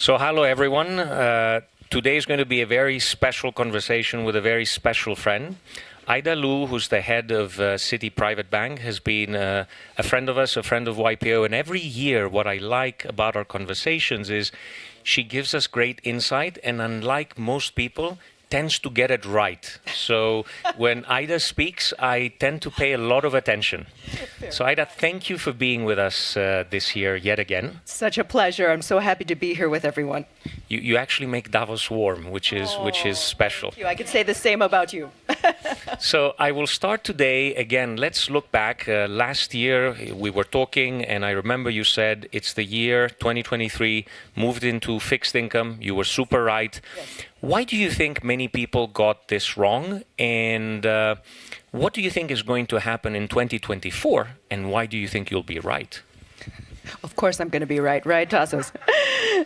So hello everyone. Today is going to be a very special conversation with a very special friend. Ida Lu, who's the head of Citi Private Bank, has been a friend of us, a friend of YPO. And every year what I like about our conversations is she gives us great insight, and unlike most people, tends to get it right. So when Ida speaks, I tend to pay a lot of attention. So Ida, thank you for being with us this year yet again. Such a pleasure. I'm so happy to be here with everyone. You actually make Davos warm, which is special. Thank you. I could say the same about you. So I will start today. Again, let's look back. Last year we were talking, and I remember you said it's the year 2023, moved into fixed income. You were super right. Yes. Why do you think many people got this wrong? And what do you think is going to happen in 2024? And why do you think you'll be right? Of course I'm going to be right, Tassos?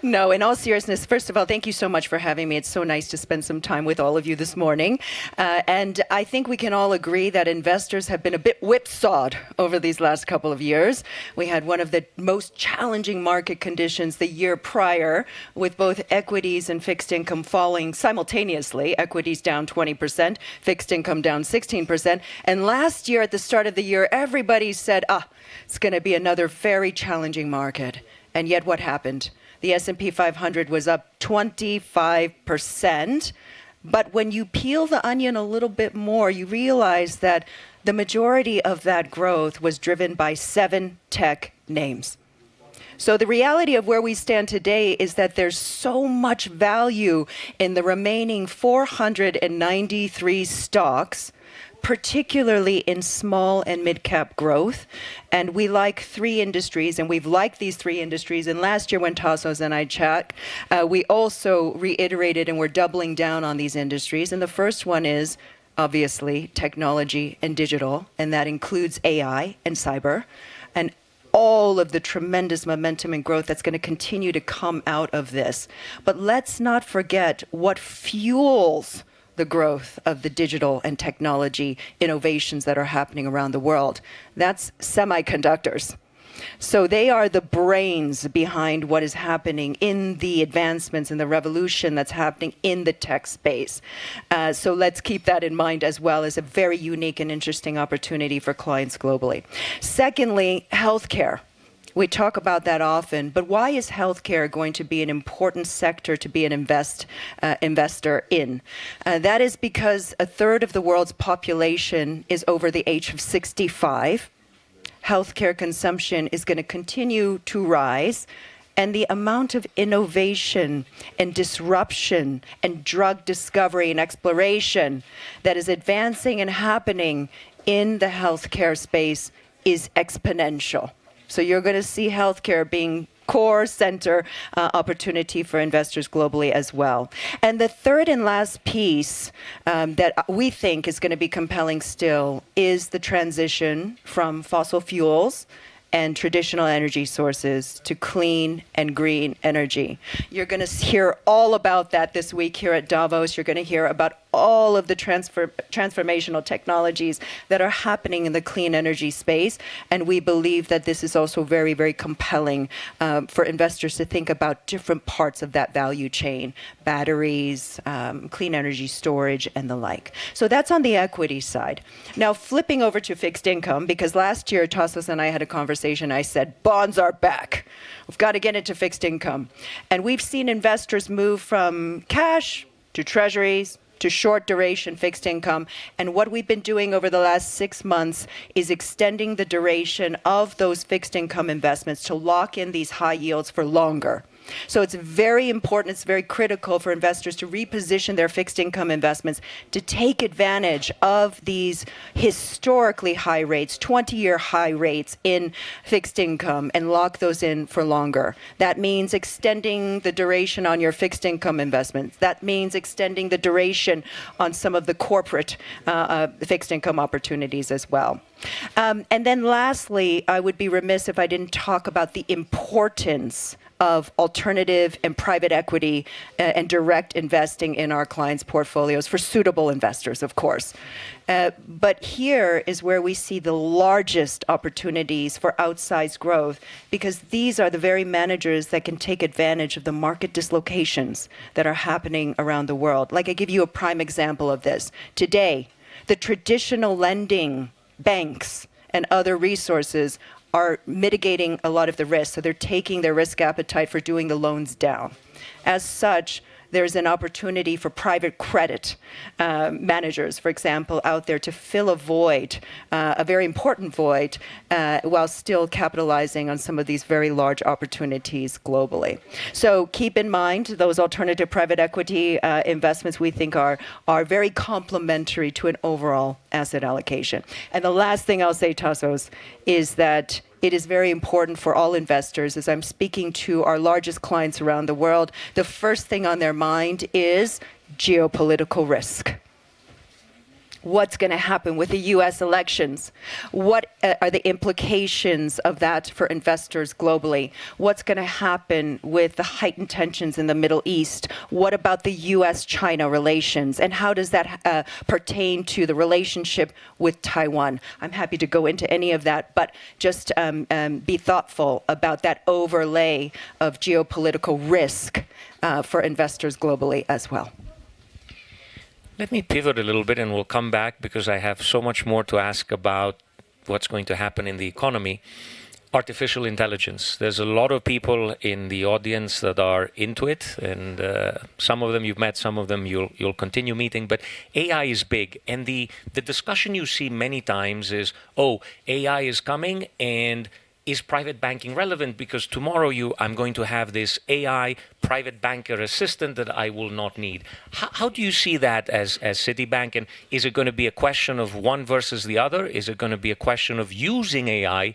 No, in all seriousness, first of all, thank you so much for having me. It's so nice to spend some time with all of you this morning. And I think we can all agree that investors have been a bit whipsawed over these last couple of years. We had one of the most challenging market conditions the year prior, with both equities and fixed income falling simultaneously. Equities down 20%, fixed income down 16%. And last year, at the start of the year, everybody said, it's going to be another very challenging market. And yet what happened? The S&P 500 was up 25%. But when you peel the onion a little bit more, you realize that the majority of that growth was driven by 7 tech names. So the reality of where we stand today is that there's so much value in the remaining 493 stocks, particularly in small and mid-cap growth. And we like 3 industries, and we've liked these 3 industries. And last year when Tassos and I chat, we also reiterated and we're doubling down on these industries. And the first one is, obviously, technology and digital, and that includes AI and cyber, and all of the tremendous momentum and growth that's going to continue to come out of this. But let's not forget what fuels the growth of the digital and technology innovations that are happening around the world. That's semiconductors. So they are the brains behind what is happening in the advancements and the revolution that's happening in the tech space. So let's keep that in mind as well as a very unique and interesting opportunity for clients globally. Secondly, healthcare. We talk about that often, but why is healthcare going to be an important sector to be an investor in? That is because a third of the world's population is over the age of 65. Healthcare consumption is going to continue to rise, and the amount of innovation and disruption and drug discovery and exploration that is advancing and happening in the healthcare space is exponential. So you're going to see healthcare being core center opportunity for investors globally as well. And the third and last piece that we think is going to be compelling still is the transition from fossil fuels and traditional energy sources to clean and green energy. You're going to hear all about that this week here at Davos. You're going to hear about all of the transformational technologies that are happening in the clean energy space. And we believe that this is also very, very compelling for investors to think about different parts of that value chain, batteries, clean energy storage, and the like. So that's on the equity side. Now, flipping over to fixed income, because last year, Tassos and I had a conversation. I said, bonds are back. We've got to get into fixed income. And we've seen investors move from cash to treasuries, to short duration fixed income. And what we've been doing over the last 6 months is extending the duration of those fixed income investments to lock in these high yields for longer. So it's very important, it's very critical for investors to reposition their fixed income investments to take advantage of these historically high rates, 20-year high rates in fixed income, and lock those in for longer. That means extending the duration on your fixed income investments. That means extending the duration on some of the corporate fixed income opportunities as well. And then lastly, I would be remiss if I didn't talk about the importance of alternative and private equity and direct investing in our clients' portfolios for suitable investors, of course. But here is where we see the largest opportunities for outsized growth, because these are the very managers that can take advantage of the market dislocations that are happening around the world. Like, I give you a prime example of this. Today, the traditional lending banks and other resources are mitigating a lot of the risk. So they're taking their risk appetite for doing the loans down. As such, there's an opportunity for private credit managers, for example, out there to fill a void, a very important void, while still capitalizing on some of these very large opportunities globally. So keep in mind those alternative private equity investments we think are very complementary to an overall asset allocation. And the last thing I'll say, Tassos, is that it is very important for all investors, as I'm speaking to our largest clients around the world, the first thing on their mind is geopolitical risk. What's going to happen with the U.S. elections? What are the implications of that for investors globally? What's going to happen with the heightened tensions in the Middle East? What about the U.S.-China relations? And how does that pertain to the relationship with Taiwan? I'm happy to go into any of that, but just be thoughtful about that overlay of geopolitical risk for investors globally as well. Let me pivot a little bit and we'll come back, because I have so much more to ask about what's going to happen in the economy. Artificial intelligence. There's a lot of people in the audience that are into it, and some of them you've met, some of them you'll continue meeting. But AI is big, and the discussion you see many times is, oh, AI is coming, and is private banking relevant? Because tomorrow I'm going to have this AI private banker assistant that I will not need. How do you see that as Citibank? And is it going to be a question of one versus the other? Is it going to be a question of using AI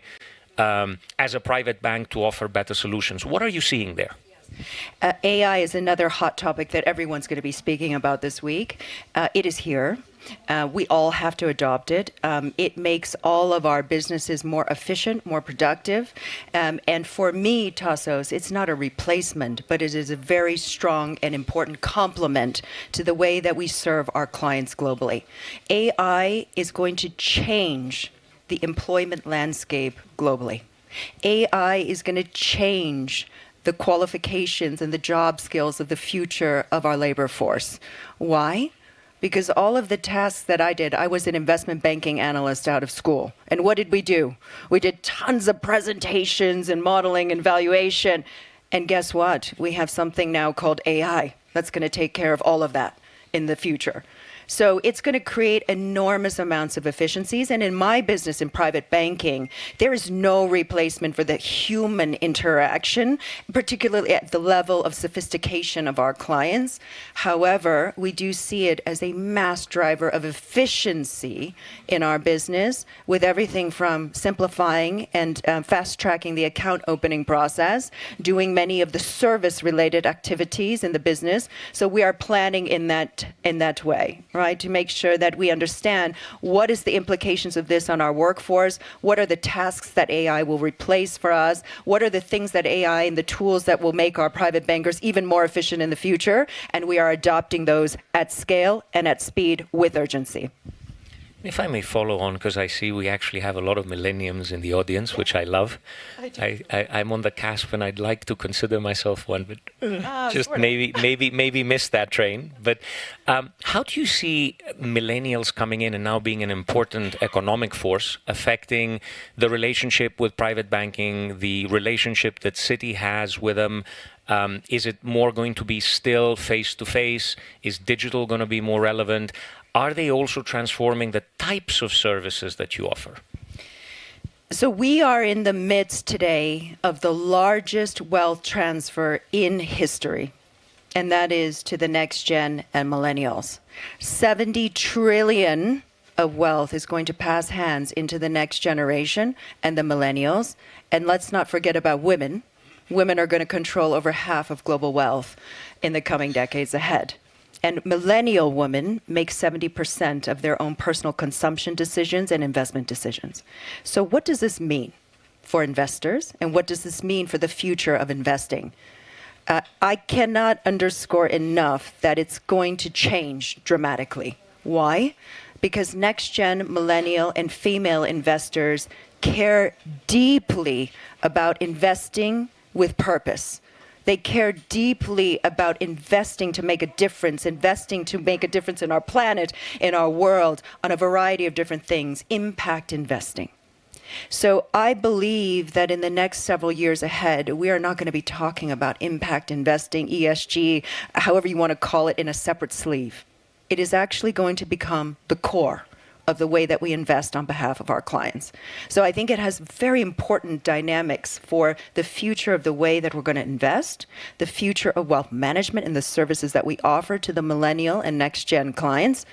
as a private bank to offer better solutions? What are you seeing there? AI is another hot topic that everyone's going to be speaking about this week. It is here. We all have to adopt it. It makes all of our businesses more efficient, more productive. And for me, Tassos, it's not a replacement, but it is a very strong and important complement to the way that we serve our clients globally. AI is going to change the employment landscape globally. AI is going to change the qualifications and the job skills of the future of our labor force. Why? Because all of the tasks that I did, I was an investment banking analyst out of school. And what did we do? We did tons of presentations and modeling and valuation. And guess what? We have something now called AI that's going to take care of all of that in the future. So it's going to create enormous amounts of efficiencies. And in my business, in private banking, there is no replacement for the human interaction, particularly at the level of sophistication of our clients. However, we do see it as a mass driver of efficiency in our business, with everything from simplifying and fast-tracking the account opening process, doing many of the service-related activities in the business. So we are planning in that way, right, to make sure that we understand what is the implications of this on our workforce, what are the tasks that AI will replace for us, what are the things that AI and the tools that will make our private bankers even more efficient in the future, and we are adopting those at scale and at speed with urgency. If I may follow on, because I see we actually have a lot of millenniums in the audience, which I love. I'm on the cusp, and I'd like to consider myself one, but just maybe miss that train. But how do you see millennials coming in and now being an important economic force affecting the relationship with private banking, the relationship that Citi has with them? Is it more going to be still face-to-face? Is digital going to be more relevant? Are they also transforming the types of services that you offer? So we are in the midst today of the largest wealth transfer in history, and that is to the next gen and millennials. 70 trillion of wealth is going to pass hands into the next generation and the millennials. And let's not forget about women. Women are going to control over half of global wealth in the coming decades ahead. And millennial women make 70% of their own personal consumption decisions and investment decisions. So what does this mean for investors? And what does this mean for the future of investing? I cannot underscore enough that it's going to change dramatically. Why? Because next-gen millennial and female investors care deeply about investing with purpose. They care deeply about investing to make a difference, investing to make a difference in our planet, in our world, on a variety of different things, impact investing. So I believe that in the next several years ahead, we are not going to be talking about impact investing, ESG, however you want to call it, in a separate sleeve. It is actually going to become the core of the way that we invest on behalf of our clients. So I think it has very important dynamics for the future of the way that we're going to invest, the future of wealth management and the services that we offer to the millennial and next-gen clients.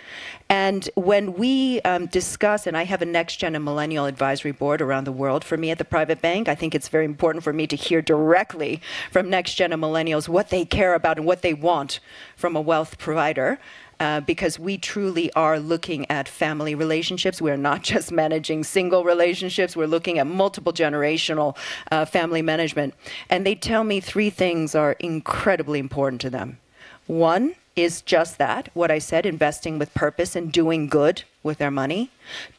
And when we discuss, and I have a next-gen and millennial advisory board around the world for me at the private bank, I think it's very important for me to hear directly from next-gen and millennials what they care about and what they want from a wealth provider. Because we truly are looking at family relationships. We're not just managing single relationships. We're looking at multiple generational family management. And they tell me three things are incredibly important to them. One is just that, what I said, investing with purpose and doing good with their money.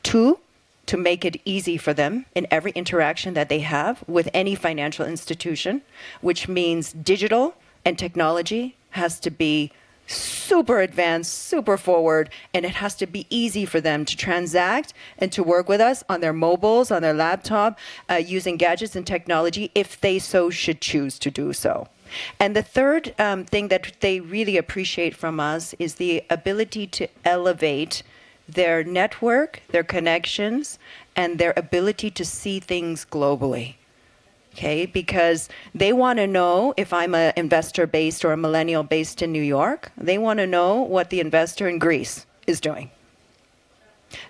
Two, to make it easy for them in every interaction that they have with any financial institution, which means digital and technology has to be super advanced, super forward, and it has to be easy for them to transact and to work with us on their mobiles, on their laptop, using gadgets and technology if they so should choose to do so. And the third thing that they really appreciate from us is the ability to elevate their network, their connections, and their ability to see things globally. Okay, because they want to know if I'm an investor based or a millennial based in New York, they want to know what the investor in Greece is doing.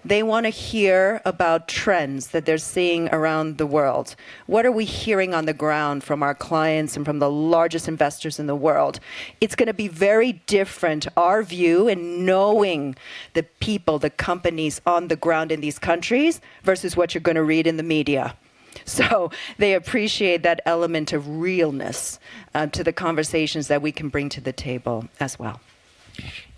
They want to hear about trends that they're seeing around the world. What are we hearing on the ground from our clients and from the largest investors in the world? It's going to be very different, our view in knowing the people, the companies on the ground in these countries versus what you're going to read in the media. So they appreciate that element of realness to the conversations that we can bring to the table as well.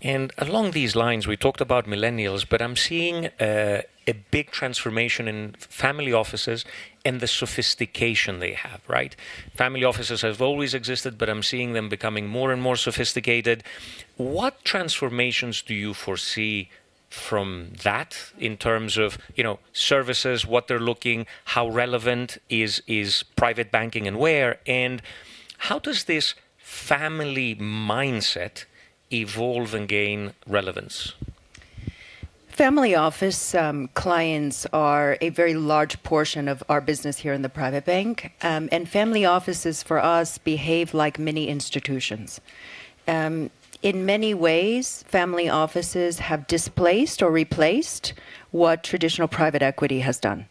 And along these lines, we talked about millennials, but I'm seeing a big transformation in family offices and the sophistication they have, right? Family offices have always existed, but I'm seeing them becoming more and more sophisticated. What transformations do you foresee from that in terms of, services, what they're looking, how relevant is private banking and where, and how does this family mindset evolve and gain relevance? Family office clients are a very large portion of our business here in the private bank, and family offices for us behave like mini institutions. In many ways, family offices have displaced or replaced what traditional private equity has done.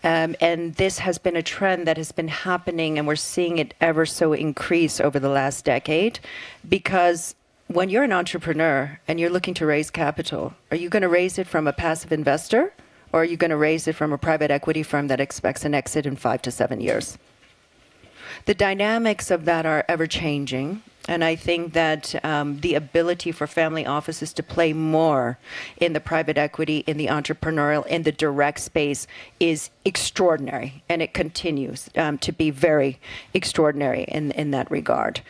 And this has been a trend that has been happening, and we're seeing it ever so increase over the last decade, because when you're an entrepreneur and you're looking to raise capital, are you going to raise it from a passive investor, or are you going to raise it from a private equity firm that expects an exit in 5 to 7 years? The dynamics of that are ever changing. And I think that the ability for family offices to play more in the private equity, in the entrepreneurial, in the direct space is extraordinary. And it continues to be very extraordinary in that regard.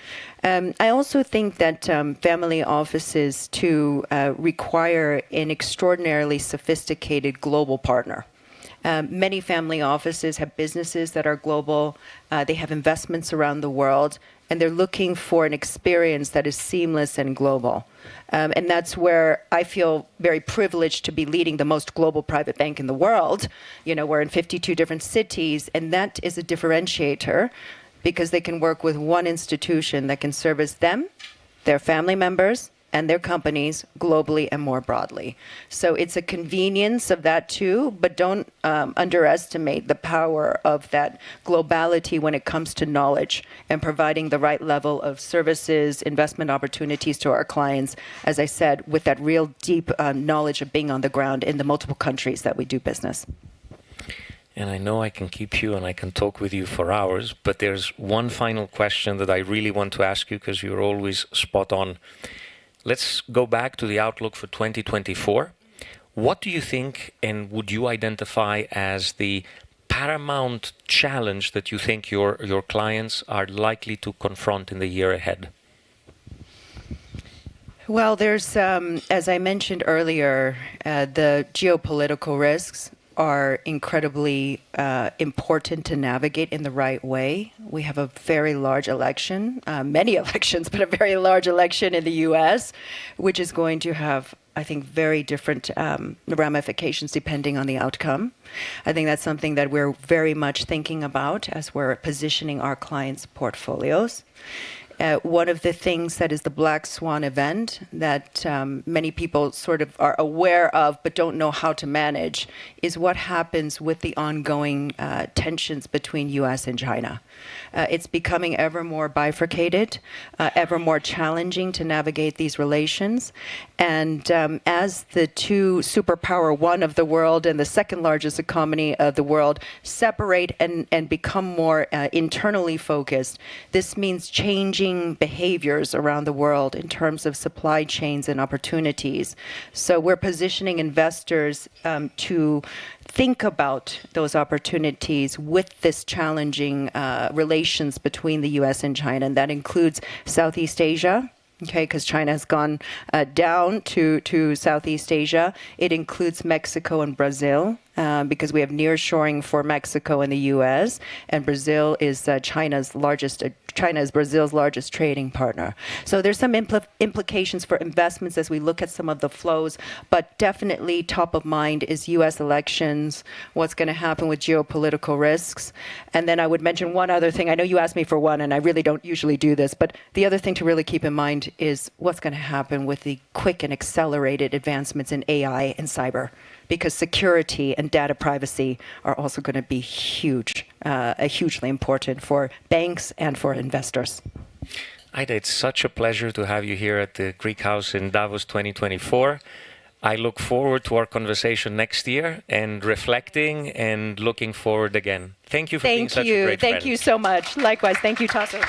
I also think that family offices too require an extraordinarily sophisticated global partner. Many family offices have businesses that are global. They have investments around the world, and they're looking for an experience that is seamless and global. And that's where I feel very privileged to be leading the most global private bank in the world. We're in 52 different cities, and that is a differentiator because they can work with one institution that can service them, their family members, and their companies globally and more broadly. So it's a convenience of that too, but don't underestimate the power of that globality when it comes to knowledge and providing the right level of services, investment opportunities to our clients, as I said, with that real deep knowledge of being on the ground in the multiple countries that we do business. And I know I can keep you and I can talk with you for hours, but there's one final question that I really want to ask you because you're always spot on. Let's go back to the outlook for 2024. What do you think, and would you identify as the paramount challenge that you think your clients are likely to confront in the year ahead? Well, there's, as I mentioned earlier, the geopolitical risks are incredibly important to navigate in the right way. We have a very large election, many elections, but a very large election in the U.S., which is going to have, I think, very different ramifications depending on the outcome. I think that's something that we're very much thinking about as we're positioning our clients' portfolios. One of the things that is the black swan event that many people sort of are aware of but don't know how to manage is what happens with the ongoing tensions between U.S. and China. It's becoming ever more bifurcated, ever more challenging to navigate these relations. And as the two superpower, one of the world and the second largest economy of the world, separate and become more internally focused, this means changing behaviors around the world in terms of supply chains and opportunities. So we're positioning investors to think about those opportunities with this challenging relations between the U.S. and China, and that includes Southeast Asia. Okay, because China has gone down to Southeast Asia. It includes Mexico and Brazil because we have nearshoring for Mexico and the U.S. and Brazil is China is Brazil's largest trading partner. So there's some implications for investments as we look at some of the flows, but definitely top of mind is U.S. elections, what's going to happen with geopolitical risks. And then I would mention one other thing. I know you asked me for one, and I really don't usually do this, but the other thing to really keep in mind is what's going to happen with the quick and accelerated advancements in AI and cyber, because security and data privacy are also going to be hugely important for banks and for investors. Ida, it's such a pleasure to have you here at the Greek House in Davos 2024. I look forward to our conversation next year and reflecting and looking forward again. Thank you for being such a great friend. Thank you so much. Likewise. Thank you, Tasso.